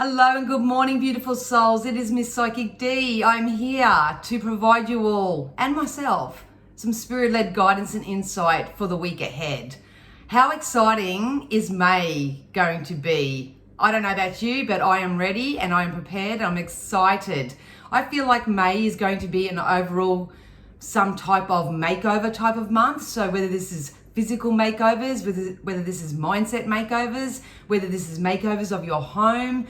Hello and good morning, beautiful souls. It is Miss Psychic D. I'm here to provide you all and myself some spirit-led guidance and insight for the week ahead. How exciting is May going to be? I don't know about you, but I am ready and I am prepared and I'm excited. I feel like May is going to be an overall some type of makeover type of month. So whether this is physical makeovers, whether this is mindset makeovers, whether this is makeovers of your home,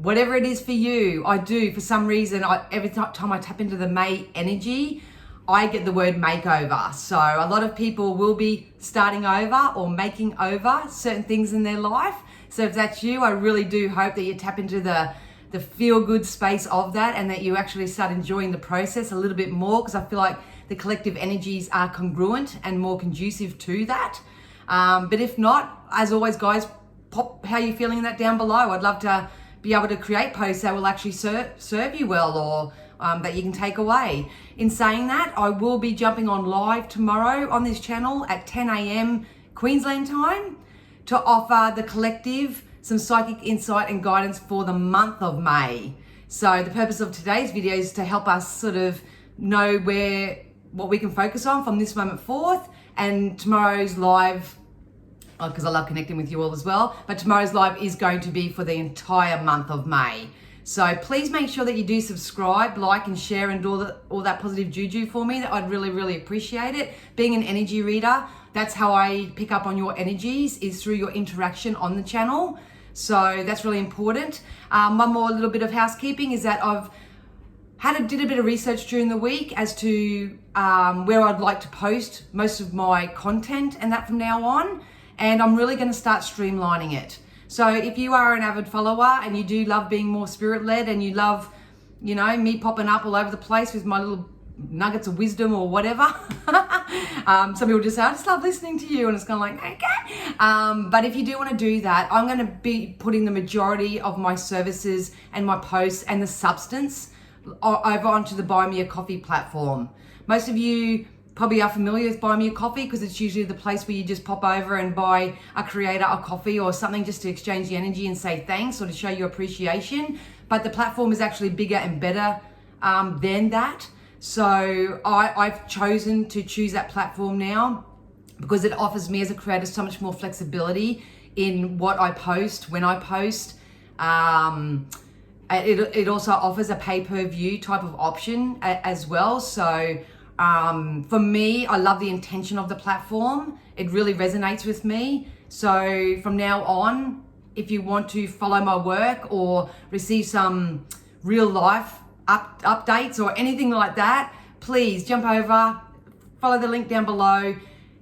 whatever it is for you, I do. For some reason, every time I tap into the May energy, I get the word makeover. So a lot of people will be starting over or making over certain things in their life. So if that's you, I really do hope that you tap into the feel-good space of that and that you actually start enjoying the process a little bit more, because I feel like the collective energies are congruent and more conducive to that. But if not, as always, guys, pop how you're feeling that down below. I'd love to be able to create posts that will actually serve you well, or that you can take away. In saying that, I will be jumping on live tomorrow on this channel at 10 a.m. Queensland time to offer the collective some psychic insight and guidance for the month of May. So the purpose of today's video is to help us sort of know what we can focus on from this moment forth, and tomorrow's live, because I love connecting with you all as well, but tomorrow's live is going to be for the entire month of May. So please make sure that you do subscribe, like and share and do all that positive juju for me. I'd really, really appreciate it. Being an energy reader, that's how I pick up on your energies, is through your interaction on the channel. So that's really important. One more little bit of housekeeping is that I've did a bit of research during the week as to where I'd like to post most of my content and that from now on. And I'm really going to start streamlining it. So if you are an avid follower and you do love being more spirit-led and you love, me popping up all over the place with my little nuggets of wisdom or whatever. Some people just say, I just love listening to you. And it's kind of like, okay. But if you do want to do that, I'm going to be putting the majority of my services and my posts and the substance over onto the Buy Me a Coffee platform. Most of you probably are familiar with Buy Me a Coffee, because it's usually the place where you just pop over and buy a creator a coffee or something just to exchange the energy and say thanks or to show your appreciation. But the platform is actually bigger and better than that. So I've chosen to choose that platform now because it offers me as a creator so much more flexibility in what I post, when I post. It also offers a pay-per-view type of option as well. So for me, I love the intention of the platform. It really resonates with me. So from now on, if you want to follow my work or receive some real life updates or anything like that, please jump over, follow the link down below.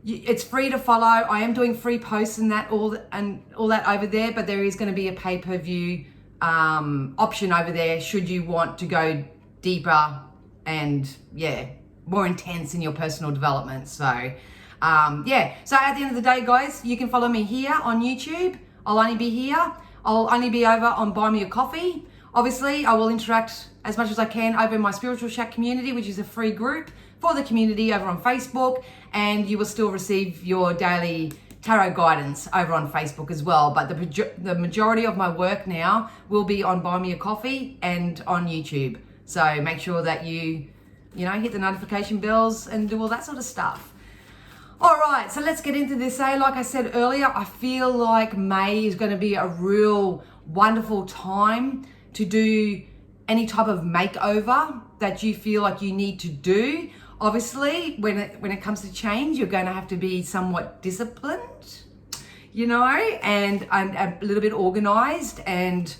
It's free to follow. I am doing free posts and all that over there, but there is going to be a pay-per-view option over there should you want to go deeper and more intense in your personal development. So so at the end of the day, guys, you can follow me here on YouTube. I'll only be here. I'll only be over on Buy Me a Coffee. Obviously, I will interact as much as I can over in my Spiritual Shack community, which is a free group for the community over on Facebook, and you will still receive your daily tarot guidance over on Facebook as well. But the majority of my work now will be on Buy Me a Coffee and on YouTube. So make sure that you hit the notification bells and do all that sort of stuff. All right, so let's get into this. Like I said earlier, I feel like May is going to be a real wonderful time to do any type of makeover that you feel like you need to do. Obviously, when it comes to change, you're going to have to be somewhat disciplined, and a little bit organized. And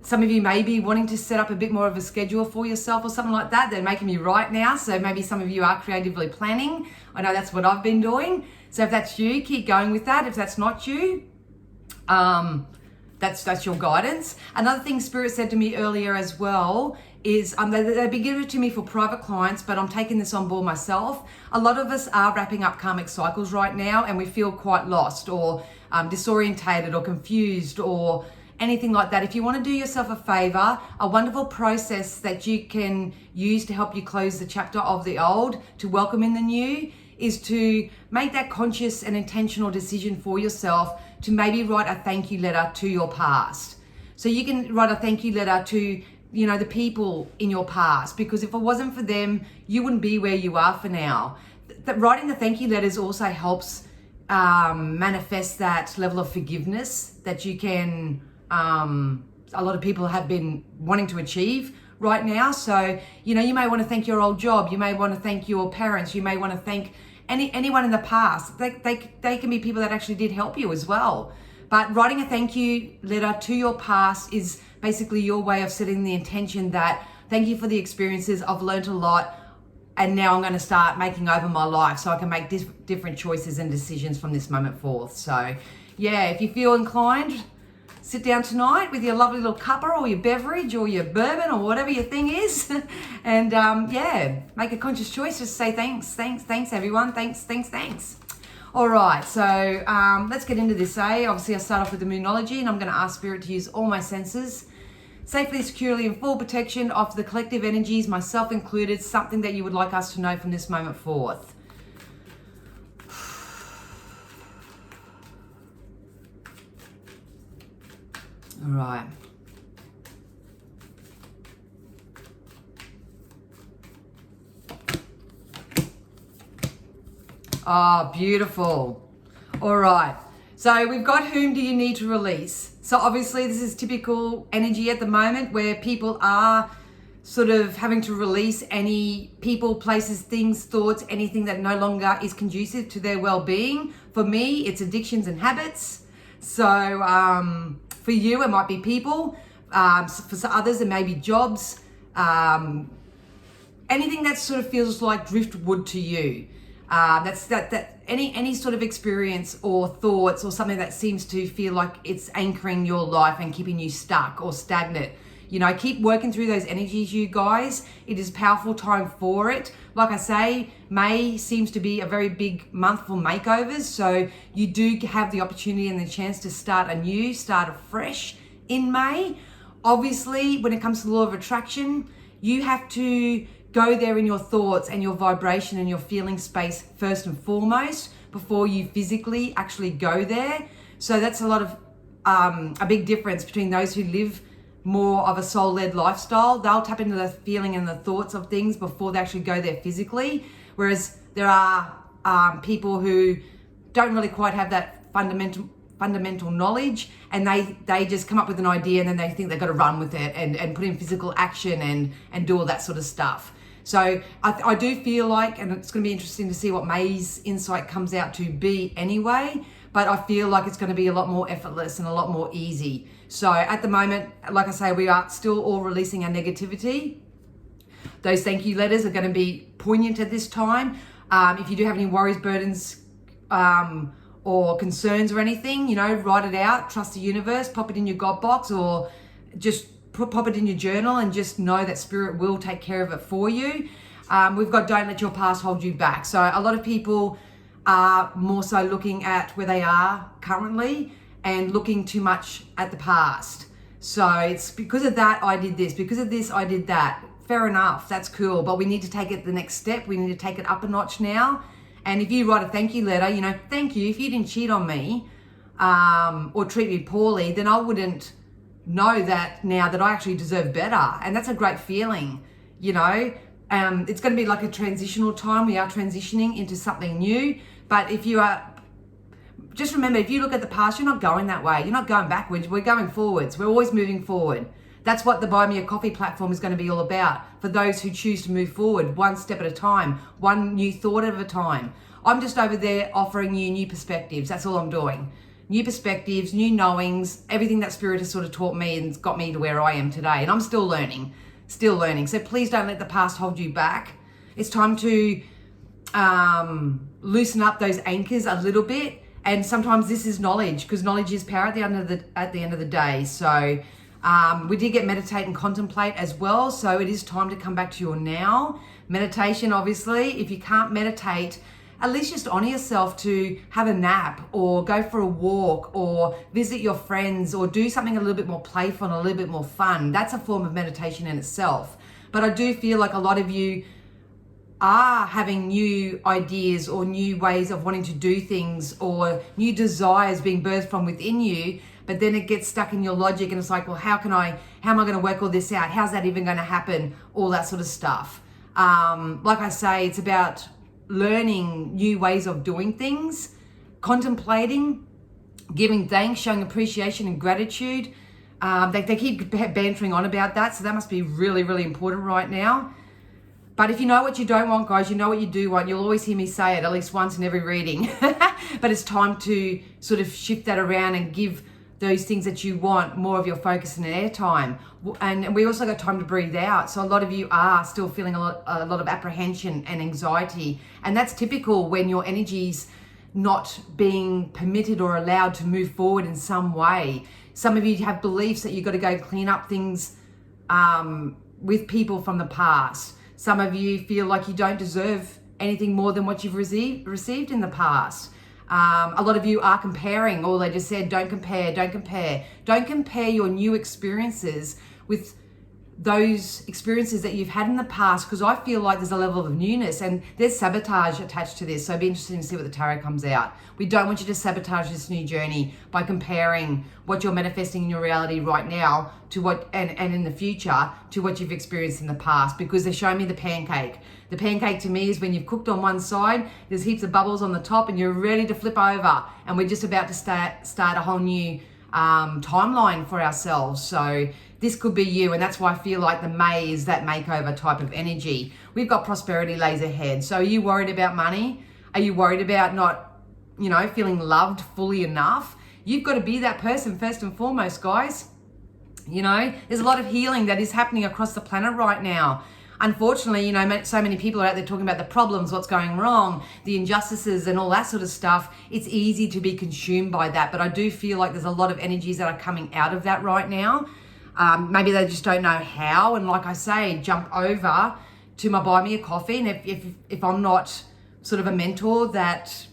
some of you may be wanting to set up a bit more of a schedule for yourself or something like that. They're making me right now. So maybe some of you are creatively planning. I know that's what I've been doing. So if that's you, keep going with that. If that's not you, that's your guidance. Another thing Spirit said to me earlier as well is they've been giving it to me for private clients, but I'm taking this on board myself. A lot of us are wrapping up karmic cycles right now, and we feel quite lost or disorientated or confused or anything like that. If you want to do yourself a favor, a wonderful process that you can use to help you close the chapter of the old to welcome in the new is to make that conscious and intentional decision for yourself to maybe write a thank you letter to your past. So you can write a thank you letter to, the people in your past, because if it wasn't for them, you wouldn't be where you are for now. Writing the thank you letters also helps manifest that level of forgiveness that you can, a lot of people have been wanting to achieve right now. So, you may want to thank your old job. You may want to thank your parents. You may want to thank anyone in the past. They can be people that actually did help you as well. But writing a thank you letter to your past is basically your way of setting the intention that thank you for the experiences. I've learned a lot, and now I'm going to start making over my life so I can make different choices and decisions from this moment forth. So yeah, if you feel inclined, sit down tonight with your lovely little cuppa or your beverage or your bourbon or whatever your thing is, and make a conscious choice. Just say thanks everyone. Thanks. All right, so let's get into this, Obviously, I start off with the Moonology, and I'm going to ask Spirit to use all my senses, safely, securely, and full protection of the collective energies, myself included, something that you would like us to know from this moment forth. All right. Oh, beautiful. All right. So we've got whom do you need to release? So obviously this is typical energy at the moment where people are sort of having to release any people, places, things, thoughts, anything that no longer is conducive to their well-being. For me, it's addictions and habits. So for you, it might be people. For others, it may be jobs. Anything that sort of feels like driftwood to you. Any sort of experience or thoughts or something that seems to feel like it's anchoring your life and keeping you stuck or stagnant. Keep working through those energies, you guys. It is a powerful time for it. Like I say, May seems to be a very big month for makeovers. So you do have the opportunity and the chance to start afresh in May. Obviously, when it comes to the law of attraction, you have to go there in your thoughts and your vibration and your feeling space first and foremost before you physically actually go there. So that's a lot of a big difference between those who live more of a soul-led lifestyle. They'll tap into the feeling and the thoughts of things before they actually go there physically. Whereas there are people who don't really quite have that fundamental knowledge, and they just come up with an idea and then they think they've got to run with it and put in physical action and do all that sort of stuff. So I do feel like, and it's going to be interesting to see what May's insight comes out to be anyway, but I feel like it's going to be a lot more effortless and a lot more easy. So at the moment, like I say, we are still all releasing our negativity. Those thank you letters are going to be poignant at this time. If you do have any worries, burdens, or concerns or anything, write it out, trust the universe, pop it in your God box, or just pop it in your journal and just know that Spirit will take care of it for you. We've got don't let your past hold you back. So a lot of people are more so looking at where they are currently and looking too much at the past. So it's because of that I did this, because of this I did that. Fair enough, that's cool, but we need to take it the next step. We need to take it up a notch now. And if you write a thank you letter, thank you. If you didn't cheat on me or treat me poorly, then I wouldn't know that now that I actually deserve better. And that's a great feeling, It's going to be like a transitional time. We are transitioning into something new. But just remember, if you look at the past, you're not going that way. You're not going backwards. We're going forwards. We're always moving forward. That's what the Buy Me a Coffee platform is going to be all about for those who choose to move forward one step at a time, one new thought at a time. I'm just over there offering you new perspectives. That's all I'm doing. New perspectives, new knowings, everything that Spirit has sort of taught me and got me to where I am today. And I'm still learning. So please don't let the past hold you back. It's time to loosen up those anchors a little bit. And sometimes this is knowledge, because knowledge is power at the end of the day. So we did get meditate and contemplate as well. So it is time to come back to your now. Meditation, obviously, if you can't meditate, at least just honor yourself to have a nap or go for a walk or visit your friends or do something a little bit more playful and a little bit more fun. That's a form of meditation in itself. But I do feel like a lot of you are having new ideas or new ways of wanting to do things or new desires being birthed from within you, but then it gets stuck in your logic and it's like, well, how am I going to work all this out? How's that even going to happen? All that sort of stuff. Like I say, it's about learning new ways of doing things, contemplating, giving thanks, showing appreciation and gratitude. They keep bantering on about that, so that must be really, really important right now. But if you know what you don't want, guys, you know what you do want. You'll always hear me say it at least once in every reading. But it's time to sort of shift that around and give those things that you want more of your focus and airtime. And we also got time to breathe out. So a lot of you are still feeling a lot of apprehension and anxiety. And that's typical when your energy's not being permitted or allowed to move forward in some way. Some of you have beliefs that you've got to go clean up things with people from the past. Some of you feel like you don't deserve anything more than what you've received in the past. A lot of you are comparing, or they just said, don't compare. Don't compare your new experiences with those experiences that you've had in the past, because I feel like there's a level of newness and there's sabotage attached to this. So it'd be interesting to see what the tarot comes out. We don't want you to sabotage this new journey by comparing what you're manifesting in your reality right now to what, and in the future, to what you've experienced in the past, because they're showing me the pancake. The pancake to me is when you've cooked on one side, there's heaps of bubbles on the top and you're ready to flip over, and we're just about to start a whole new timeline for ourselves. So this could be you, and that's why I feel like the May is that makeover type of energy. We've got prosperity lays ahead. So are you worried about money? Are you worried about not, feeling loved fully enough? You've got to be that person first and foremost, guys. There's a lot of healing that is happening across the planet right now. Unfortunately, so many people are out there talking about the problems, what's going wrong, the injustices and all that sort of stuff. It's easy to be consumed by that, but I do feel like there's a lot of energies that are coming out of that right now. Maybe they just don't know how. And like I say, jump over to my Buy Me a Coffee. And if I'm not sort of a mentor that,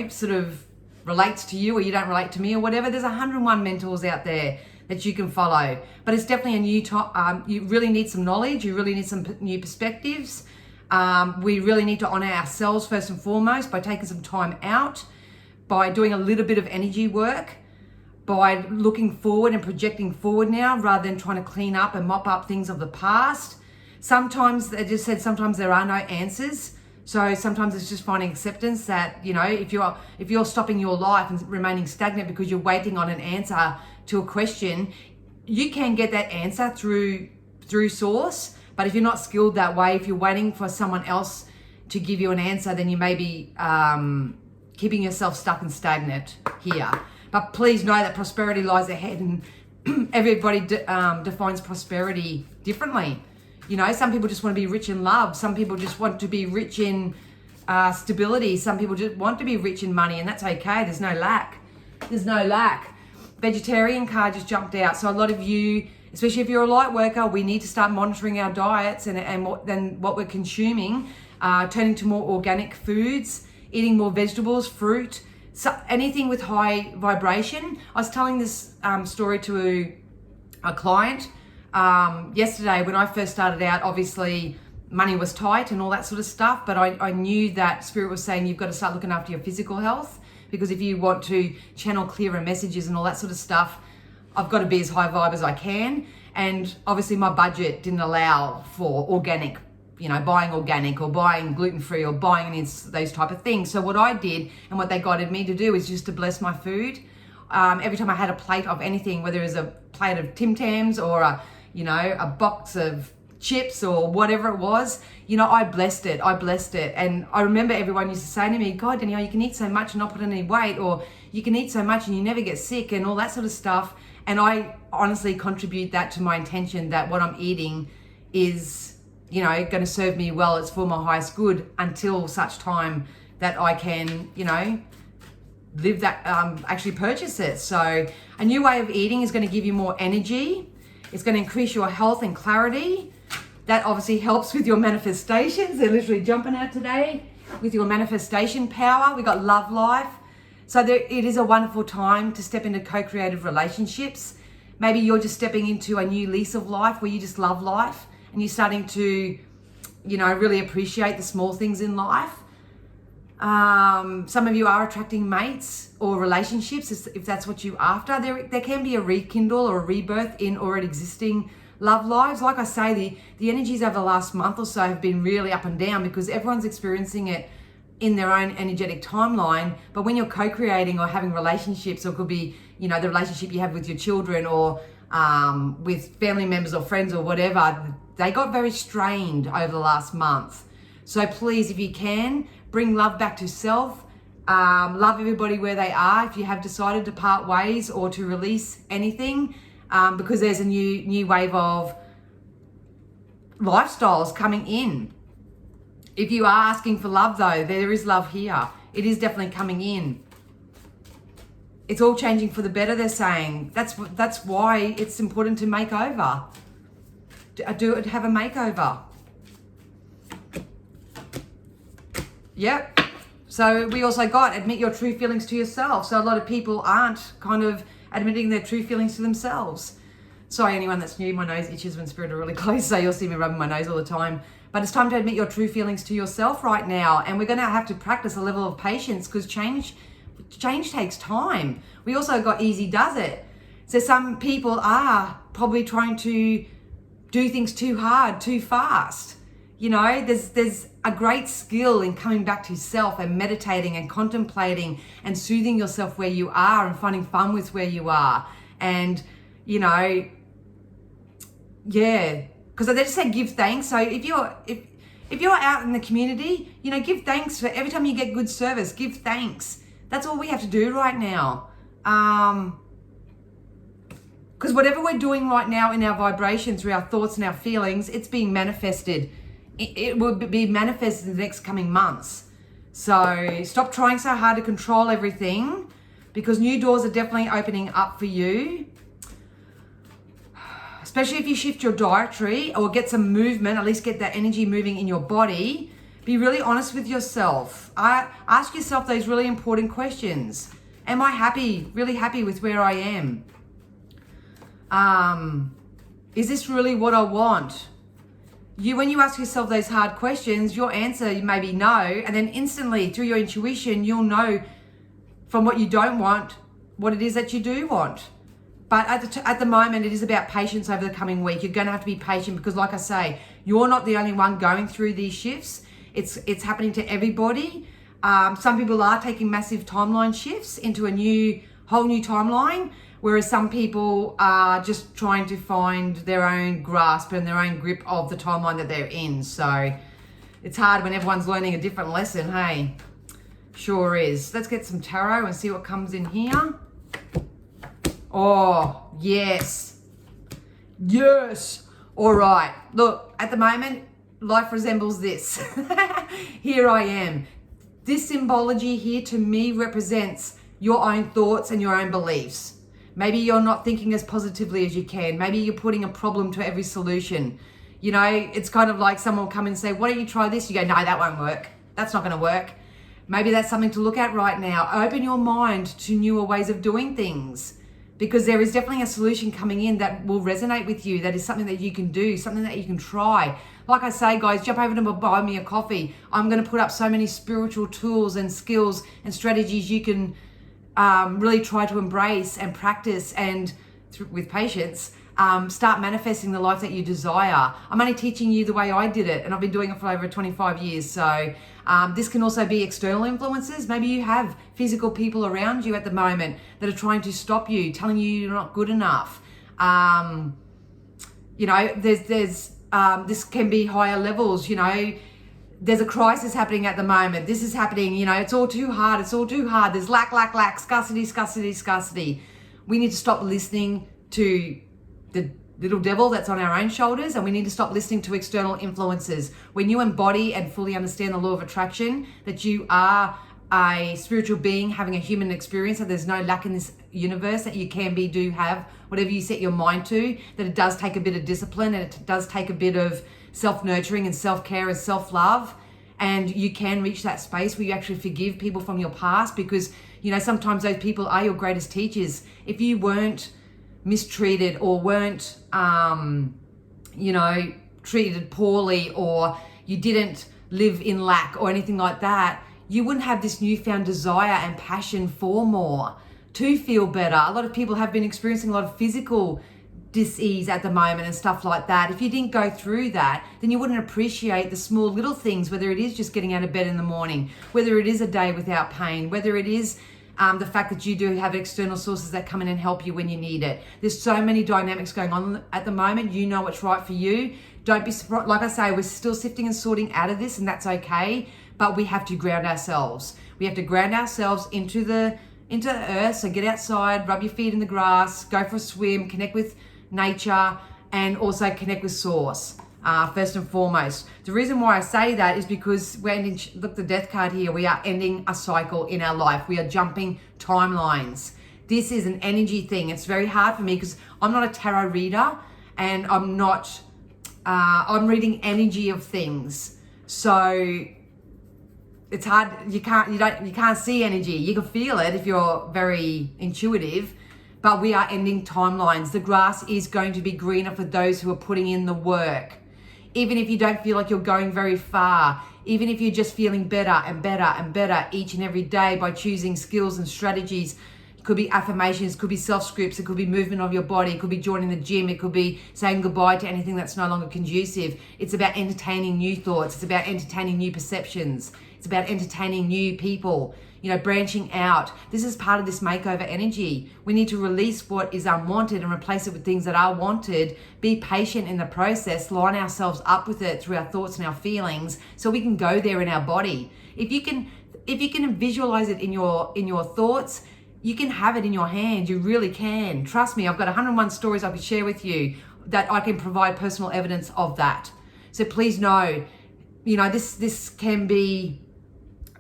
sort of relates to you, or you don't relate to me or whatever, there's 101 mentors out there that you can follow. But it's definitely a new time. You really need some knowledge. You really need some new perspectives. We really need to honor ourselves first and foremost by taking some time out, by doing a little bit of energy work, by looking forward and projecting forward now rather than trying to clean up and mop up things of the past. Sometimes, they just said, sometimes there are no answers. So sometimes it's just finding acceptance that, if you're stopping your life and remaining stagnant because you're waiting on an answer to a question, you can get that answer through source. But if you're not skilled that way, if you're waiting for someone else to give you an answer, then you may be keeping yourself stuck and stagnant here. But please know that prosperity lies ahead, and everybody defines prosperity differently. Some people just want to be rich in love. Some people just want to be rich in stability. Some people just want to be rich in money, and that's okay. There's no lack. Vegetarian card just jumped out. So a lot of you, especially if you're a light worker, we need to start monitoring our diets and what we're consuming, turning to more organic foods, eating more vegetables, fruit, so anything with high vibration. I was telling this story to a client yesterday. When I first started out, obviously money was tight and all that sort of stuff, but I knew that Spirit was saying you've got to start looking after your physical health, because if you want to channel clearer messages and all that sort of stuff, I've got to be as high vibe as I can. And obviously my budget didn't allow for organic, buying organic or buying gluten-free or buying any of those type of things. So what I did and what they guided me to do is just to bless my food. Every time I had a plate of anything, whether it was a plate of Tim Tams or a box of chips or whatever it was, I blessed it. And I remember everyone used to say to me, God, Danielle, you can eat so much and not put on any weight, or you can eat so much and you never get sick and all that sort of stuff. And I honestly contribute that to my intention that what I'm eating is, going to serve me well. It's for my highest good until such time that I can, live that, actually purchase it. So a new way of eating is going to give you more energy. It's going to increase your health and clarity. That obviously helps with your manifestations. They're literally jumping out today with your manifestation power. We got love life. So it is a wonderful time to step into co-creative relationships. Maybe you're just stepping into a new lease of life where you just love life and you're starting to, really appreciate the small things in life. Some of you are attracting mates or relationships if that's what you're after. There can be a rekindle or a rebirth in already existing love lives. Like I say, the energies over the last month or so have been really up and down because everyone's experiencing it in their own energetic timeline. But when you're co-creating or having relationships, or it could be, you know, the relationship you have with your children or with family members or friends or whatever, they got very strained over the last month. So please, if you can, bring love back to self. Love everybody where they are if you have decided to part ways or to release anything, because there's a new wave of lifestyles coming in. If you are asking for love though, there is love here. It is definitely coming in. It's all changing for the better, they're saying. That's why it's important to make over. Have a makeover. Yep. So we also got admit your true feelings to yourself. So a lot of people aren't kind of admitting their true feelings to themselves. Sorry, anyone that's new, my nose itches when spirit are really close, so you'll see me rubbing my nose all the time. But it's time to admit your true feelings to yourself right now. And we're going to have to practice a level of patience because change takes time. We also got easy does it. So some people are probably trying to do things too hard, too fast. You know, there's a great skill in coming back to self and meditating and contemplating and soothing yourself where you are and finding fun with where you are. And, you know, yeah, because they just say give thanks. So if you're out in the community, you know, give thanks for every time you get good service. Give thanks. That's all we have to do right now. Because whatever we're doing right now in our vibration through our thoughts and our feelings, it's being manifested. It will be manifested in the next coming months. So stop trying so hard to control everything, because new doors are definitely opening up for you. Especially if you shift your dietary or get some movement, at least get that energy moving in your body. Be really honest with yourself. Ask yourself those really important questions. Am I happy, really happy with where I am? Is this really what I want? When you ask yourself those hard questions, your answer may be no, and then instantly through your intuition, you'll know from what you don't want, what it is that you do want. But at the moment, it is about patience over the coming week. You're going to have to be patient because, like I say, you're not the only one going through these shifts. It's happening to everybody. Some people are taking massive timeline shifts into a whole new timeline, whereas some people are just trying to find their own grasp and their own grip of the timeline that they're in. So it's hard when everyone's learning a different lesson, hey? Sure is. Let's get some tarot and see what comes in here. Oh, yes. Yes. All right. Look, at the moment, life resembles this. Here I am. This symbology here to me represents your own thoughts and your own beliefs. Maybe you're not thinking as positively as you can. Maybe you're putting a problem to every solution. You know, it's kind of like someone will come and say, why don't you try this? You go, no, that won't work. That's not going to work. Maybe that's something to look at right now. Open your mind to newer ways of doing things, because there is definitely a solution coming in that will resonate with you. That is something that you can do, something that you can try. Like I say, guys, jump over to buy me a coffee. I'm going to put up so many spiritual tools and skills and strategies you can really try to embrace and practice, and with patience, start manifesting the life that you desire. I'm only teaching you the way I did it, and I've been doing it for over 25 years. So this can also be external influences. Maybe you have physical people around you at the moment that are trying to stop you, telling you you're not good enough. You know, this can be higher levels. You know, there's a crisis happening at the moment. This is happening, you know, it's all too hard. It's all too hard. There's lack, scarcity. We need to stop listening to the little devil that's on our own shoulders, and we need to stop listening to external influences. When you embody and fully understand the law of attraction, that you are a spiritual being having a human experience, that there's no lack in this universe, that you can be, do, have, whatever you set your mind to, that it does take a bit of discipline, and it does take a bit of self-nurturing and self-care and self-love, and you can reach that space where you actually forgive people from your past, because, you know, sometimes those people are your greatest teachers. If you weren't mistreated or weren't, you know, treated poorly, or you didn't live in lack or anything like that, you wouldn't have this newfound desire and passion for more, to feel better. A lot of people have been experiencing a lot of physical dis-ease at the moment and stuff like that. If you didn't go through that, then you wouldn't appreciate the small little things, whether it is just getting out of bed in the morning, whether it is a day without pain, whether it is the fact that you do have external sources that come in and help you when you need it. There's so many dynamics going on at the moment. You know what's right for you. Don't be surprised. Like I say, we're still sifting and sorting out of this, and that's okay, but we have to ground ourselves. We have to ground ourselves into the earth. So get outside, rub your feet in the grass, go for a swim, connect with nature, and also connect with source, first and foremost. The reason why I say that is because we're ending, look, the death card here, we are ending a cycle in our life. We are jumping timelines. This is an energy thing. It's very hard for me because I'm not a tarot reader, and I'm reading energy of things. So it's hard. You can't see energy. You can feel it if you're very intuitive, but we are ending timelines. The grass is going to be greener for those who are putting in the work. Even if you don't feel like you're going very far, even if you're just feeling better and better and better each and every day by choosing skills and strategies. It could be affirmations, it could be self-scripts, it could be movement of your body, it could be joining the gym, it could be saying goodbye to anything that's no longer conducive. It's about entertaining new thoughts, it's about entertaining new perceptions, it's about entertaining new people, branching out. This is part of this makeover energy. We need to release what is unwanted and replace it with things that are wanted. Be patient in the process, line ourselves up with it through our thoughts and our feelings so we can go there in our body. If you can visualize it in your thoughts, you can have it in your hand. You really can. Trust me, I've got 101 stories I could share with you that I can provide personal evidence of that. So please know, this can be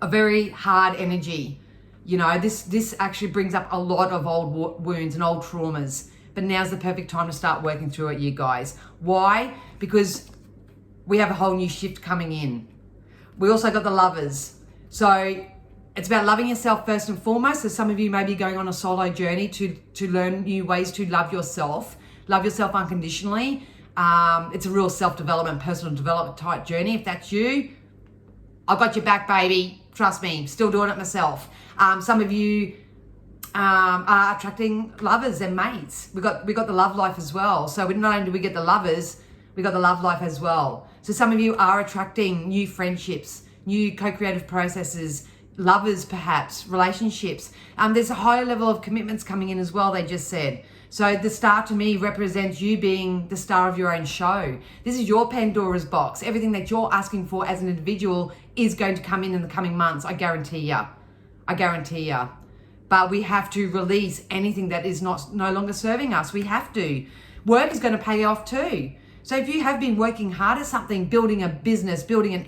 a very hard energy. This actually brings up a lot of old wounds and old traumas. But now's the perfect time to start working through it, you guys. Why? Because we have a whole new shift coming in. We also got the Lovers. So it's about loving yourself first and foremost. So some of you may be going on a solo journey to learn new ways to love yourself unconditionally. It's a real self-development, personal development type journey. If that's you, I've got your back, baby. Trust me, still doing it myself. Some of you are attracting lovers and mates. We got the love life as well. So not only do we get the lovers, we got the love life as well. So some of you are attracting new friendships, new co-creative processes, lovers perhaps, relationships. There's a higher level of commitments coming in as well, they just said. So the star to me represents you being the star of your own show. This is your Pandora's box. Everything that you're asking for as an individual is going to come in the coming months. I guarantee ya. But we have to release anything that is no longer serving us. We have to. Work is going to pay off too. So if you have been working hard at something, building a business, building an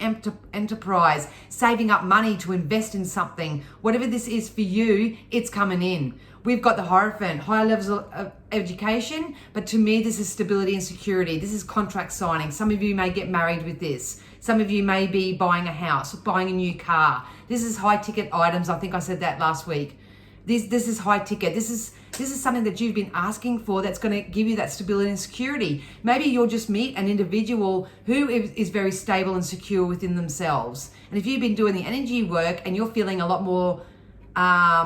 enterprise, saving up money to invest in something, whatever this is for you, it's coming in. We've got the Hierophant, higher levels of education, but to me, this is stability and security. This is contract signing. Some of you may get married with this. Some of you may be buying a house, buying a new car. This is high ticket items. I think I said that last week. This is high ticket. This is something that you've been asking for that's going to give you that stability and security. Maybe you'll just meet an individual who is very stable and secure within themselves. And if you've been doing the energy work and you're feeling a lot more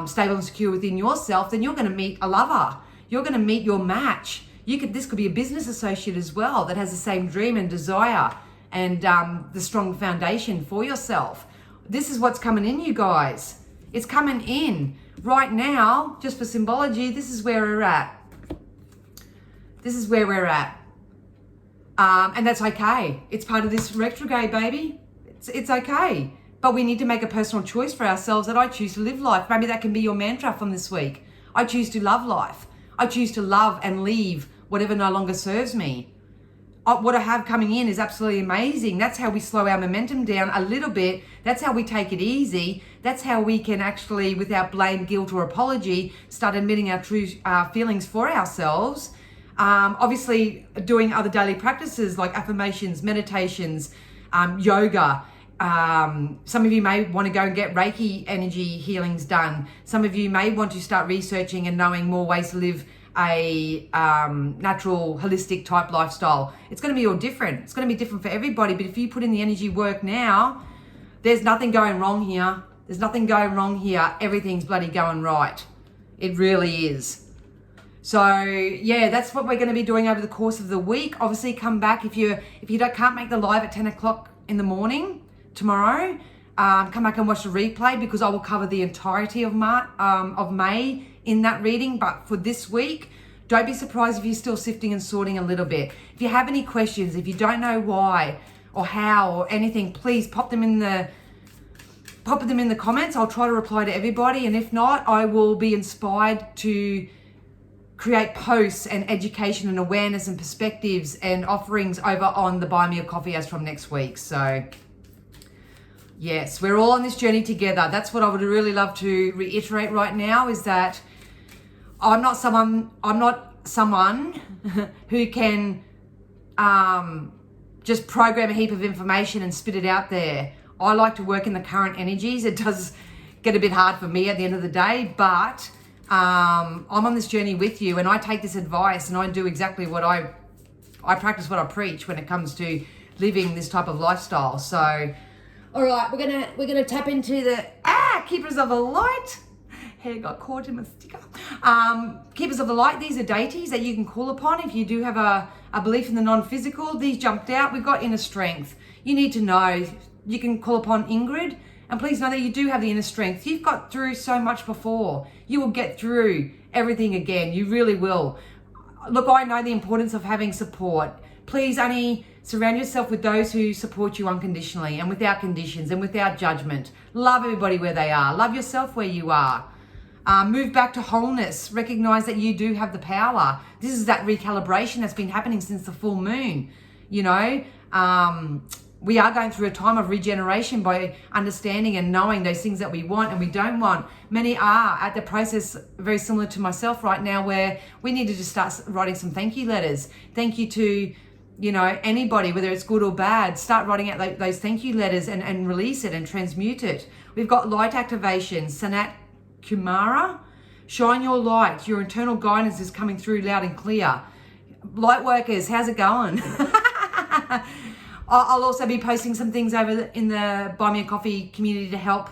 stable and secure within yourself, then you're going to meet a lover. You're going to meet your match. This could be a business associate as well that has the same dream and desire and the strong foundation for yourself. This is what's coming in, you guys. It's coming in. Right now, just for symbology, this is where we're at. And that's okay. It's part of this retrograde, baby. It's okay. But we need to make a personal choice for ourselves that I choose to live life. Maybe that can be your mantra from this week. I choose to love life. I choose to love and leave whatever no longer serves me. What I have coming in is absolutely amazing. That's how we slow our momentum down a little bit. That's how we take it easy. That's how we can actually, without blame, guilt, or apology, start admitting our true feelings for ourselves. Obviously, doing other daily practices like affirmations, meditations, yoga. Some of you may want to go and get Reiki energy healings done. Some of you may want to start researching and knowing more ways to live a natural, holistic type lifestyle. It's going to be all different. It's going to be different for everybody. But if you put in the energy work now, there's nothing going wrong here. There's nothing going wrong here. Everything's bloody going right. It really is. So yeah, that's what we're going to be doing over the course of the week. Obviously, come back if you can't make the live at 10 o'clock in the morning tomorrow. Come back and watch the replay, because I will cover the entirety of May in that reading. But for this week, don't be surprised if you're still sifting and sorting a little bit. If you have any questions, if you don't know why or how or anything, please pop them in the comments. I'll try to reply to everybody, and if not, I will be inspired to create posts and education and awareness and perspectives and offerings over on the Buy Me a Coffee as from next week. So yes, we're all on this journey together. That's what I would really love to reiterate right now, is that I'm not someone who can just program a heap of information and spit it out there. I like to work in the current energies. It does get a bit hard for me at the end of the day, but I'm on this journey with you, and I take this advice and I do exactly what I practice what I preach when it comes to living this type of lifestyle. So, all right, we're gonna tap into the keepers of the light. Hair got caught in my sticker. Keepers of the light. These are deities that you can call upon if you do have a belief in the non-physical. These jumped out. We've got inner strength. You need to know you can call upon Ingrid. And please know that you do have the inner strength. You've got through so much before. You will get through everything again. You really will. Look, I know the importance of having support. Please only surround yourself with those who support you unconditionally and without conditions and without judgment. Love everybody where they are. Love yourself where you are. Move back to wholeness. Recognize that you do have the power. This is that recalibration that's been happening since the full moon. You know, we are going through a time of regeneration by understanding and knowing those things that we want and we don't want. Many are at the process very similar to myself right now, where we need to just start writing some thank you letters. Thank you to, you know, anybody, whether it's good or bad. Start writing out those thank you letters and release it and transmute it. We've got light activation, Sanat Kumara. Shine your light. Your internal guidance is coming through loud and clear. Light workers, how's it going? I'll also be posting some things over in the Buy Me a Coffee community to help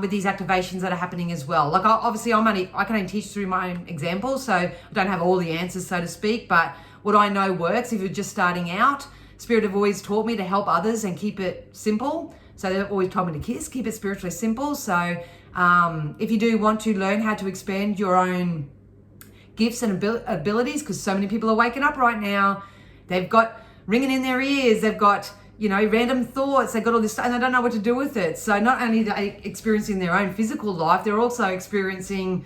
with these activations that are happening as well. Like obviously I can only teach through my own examples, so I don't have all the answers, so to speak, but what I know works. If you're just starting out, Spirit have always taught me to help others and keep it simple. So they've always told me to keep it spiritually simple. So if you do want to learn how to expand your own gifts and abilities, because so many people are waking up right now, they've got ringing in their ears, they've got, you know, random thoughts, they've got all this stuff and they don't know what to do with it. So not only are they experiencing their own physical life, they're also experiencing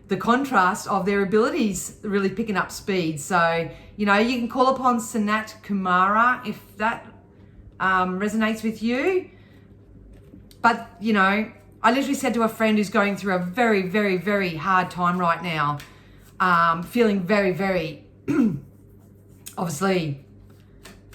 the contrast of their abilities really picking up speed. So, you know, you can call upon Sanat Kumara if that resonates with you. But, you know, I literally said to a friend who's going through a very, very, very hard time right now, feeling very, very, obviously,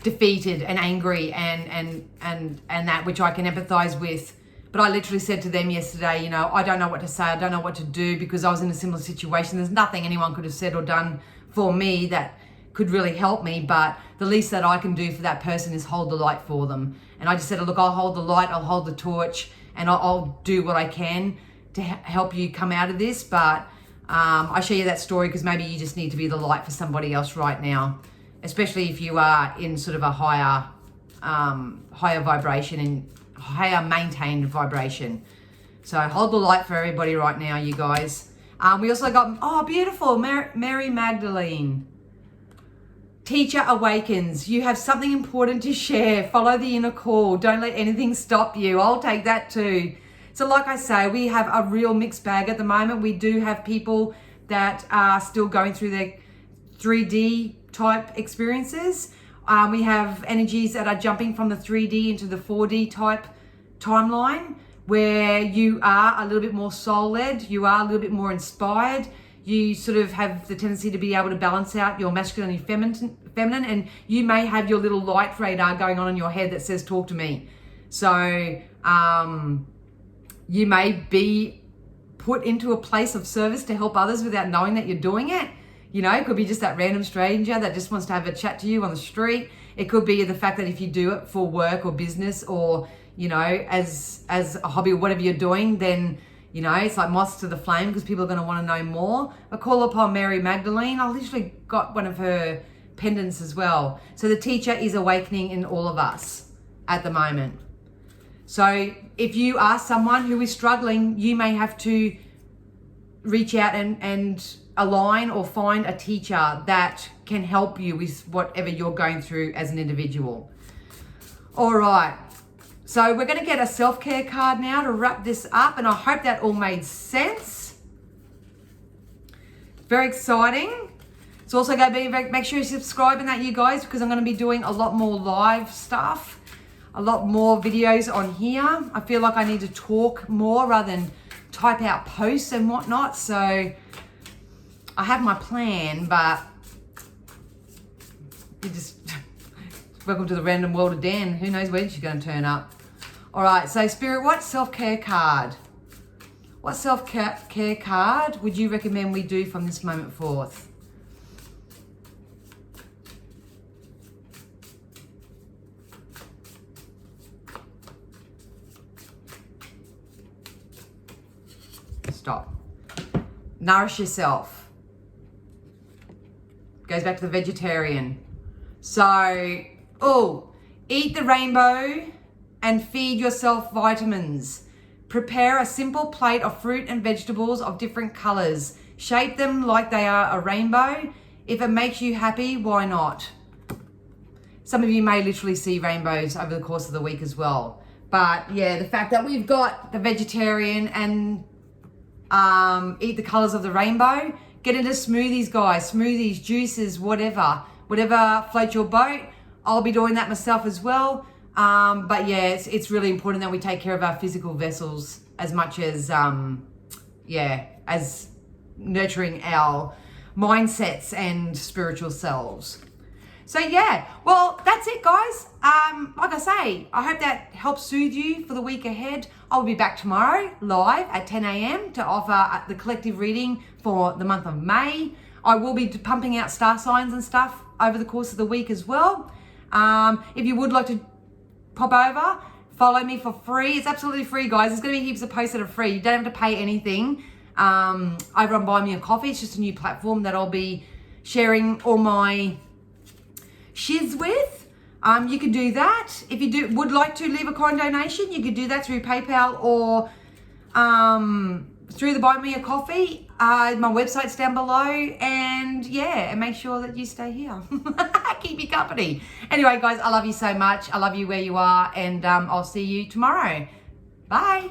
defeated and angry and that, which I can empathize with. But I literally said to them yesterday, you know, I don't know what to say, I don't know what to do, because I was in a similar situation. There's nothing anyone could have said or done for me that could really help me, but the least that I can do for that person is hold the light for them. And I just said, look, I'll hold the light, I'll hold the torch, and I'll do what I can to help you come out of this. But I share you that story because maybe you just need to be the light for somebody else right now, especially if you are in sort of a higher vibration and higher maintained vibration. So hold the light for everybody right now, you guys. We also got, oh, beautiful, Mary Magdalene. Teacher awakens. You have something important to share. Follow the inner call. Don't let anything stop you. I'll take that too. So like I say, we have a real mixed bag at the moment. We do have people that are still going through their 3D type experiences. We have energies that are jumping from the 3D into the 4D type timeline, where you are a little bit more soul-led, you are a little bit more inspired, you sort of have the tendency to be able to balance out your masculine and feminine, and you may have your little light radar going on in your head that says, talk to me. So you may be put into a place of service to help others without knowing that you're doing it. You know, it could be just that random stranger that just wants to have a chat to you on the street. It could be the fact that if you do it for work or business, or, you know, as a hobby or whatever you're doing, then, you know, it's like moths to the flame because people are going to want to know more. But call upon Mary Magdalene. I literally got one of her pendants as well. So the teacher is awakening in all of us at the moment. So if you are someone who is struggling, you may have to reach out and align or find a teacher that can help you with whatever you're going through as an individual. All right. So we're going to get a self-care card now to wrap this up, and I hope that all made sense. Very exciting. It's also going to be, make sure you subscribe in that, you guys, because I'm going to be doing a lot more live stuff, a lot more videos on here. I feel like I need to talk more rather than type out posts and whatnot. So I have my plan, but you just welcome to the random world of Dan. Who knows when she's going to turn up. All right, so Spirit, what self-care card? What self-care card would you recommend we do from this moment forth? Stop. Nourish yourself. Goes back to the vegetarian. So, eat the rainbow and feed yourself vitamins. Prepare a simple plate of fruit and vegetables of different colors. Shape them like they are a rainbow. If it makes you happy, why not? Some of you may literally see rainbows over the course of the week as well. But yeah, the fact that we've got the vegetarian and eat the colors of the rainbow, get into smoothies, guys, smoothies, juices, whatever floats your boat. I'll be doing that myself as well. But yeah, it's really important that we take care of our physical vessels as much as, as nurturing our mindsets and spiritual selves. So yeah, well, that's it, guys. Like I say, I hope that helps soothe you for the week ahead. I'll be back tomorrow live at 10 a.m. to offer the collective reading for the month of May. I will be pumping out star signs and stuff over the course of the week as well. If you would like to pop over, follow me for free. It's absolutely free, guys. There's going to be heaps of posts that are free. You don't have to pay anything over on Buy Me a Coffee. It's just a new platform that I'll be sharing all my shiz with. You can do that. If you would like to leave a coin donation, you could do that through PayPal or through the Buy Me a Coffee. My website's down below, and yeah, and make sure that you stay here. Keep you company. Anyway, guys, I love you so much. I love you where you are, and I'll see you tomorrow. Bye.